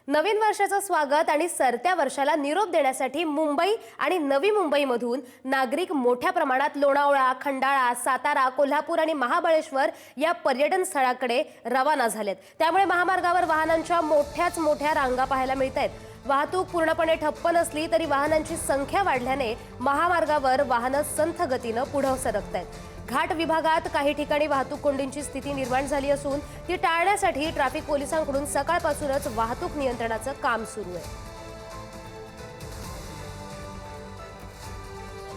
नवीन वर्षाचं स्वागत आणि सरत्या वर्षाला निरोप देण्यासाठी मुंबई आणि नवी मुंबईमधून नागरिक मोठ्या प्रमाणात लोणावळा, खंडाळा, सातारा, कोल्हापूर आणि महाबळेश्वर या पर्यटन स्थळाकडे रवाना झालेत। त्यामुळे महामार्गावर वाहनांच्या मोठ्या रांगा पाहायला मिळतायत। वाहतूक पूर्णपणे ठप्प नसली तरी वाहनांची संख्या वाढल्याने महामार्गावर वाहनं संथ गतीने पुढे सरकतायत। घाट विभागात काही ठिकाणी वाहतूक कोंडींची स्थिती निर्माण झाली असून ती टाळण्यासाठी ट्रॅफिक पोलिसांकडून सकाळपासूनच वाहतूक नियंत्रणाचं काम सुरू आहे।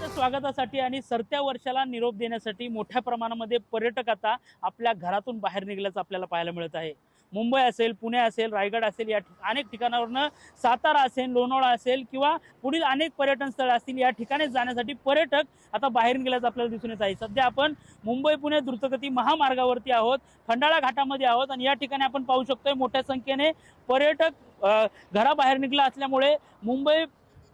स्वागतासाठी आणि सरत्या वर्षाला निरोप देण्यासाठी मोठ्या प्रमाणामध्ये पर्यटक आता आपल्या घरातून बाहेर निघाल्याचं आपल्याला पाहायला मिळत आहे। मुंबई असेल, पुणे असेल, रायगड असेल, या अनेक ठिकाणावरून सातारा असेल, लोणावळा असेल किंवा पुढील अनेक पर्यटन स्थळ असतील, या ठिकाणी जाण्यासाठी पर्यटक आता बाहेर निघाल्याचं आपल्याला दिसून येत आहे। सध्या आपण मुंबई पुणे द्रुतगती महामार्गावरती आहोत, खंडाळा घाटामध्ये आहोत आणि या ठिकाणी आपण पाहू शकतोय मोठ्या संख्येने पर्यटक घराबाहेर निघला असल्यामुळे मुंबई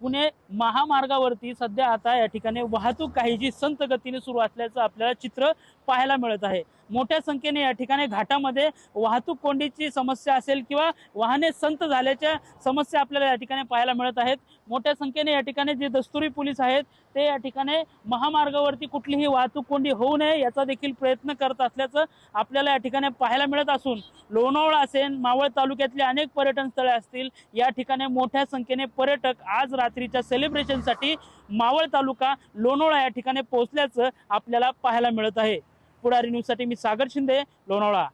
पुणे महामार्गावरती सध्या आता या ठिकाणी वाहतूक काहीशी संथ गतीने सुरू असल्याचं आपल्याला चित्र पाहायला मिळत आहे। मोठ्या संख्येने या ठिकाणी घाटामध्ये वाहतूक कोंडीची समस्या असेल किंवा वाहने संत झाल्याच्या समस्या आपल्याला या ठिकाणी पाहायला मिळत आहेत। मोठ्या संख्येने या ठिकाणी जे दस्तुरी पोलीस आहेत ते या ठिकाणी महामार्गावरती कुठलीही वाहतूक कोंडी होऊ नये याचा देखील प्रयत्न करत असल्याचं आपल्याला या ठिकाणी पाहायला मिळत असून लोणावळा असेल, मावळ तालुक्यातले अनेक पर्यटन स्थळे असतील, या ठिकाणी मोठ्या संख्येने पर्यटक आज रात्रीच्या सेलिब्रेशनसाठी मावळ तालुका, लोणावळा या ठिकाणी पोहोचल्याचं आपल्याला पाहायला मिळत आहे। पुढारी न्यूजसाठी मी सागर शिंदे, लोणावळा।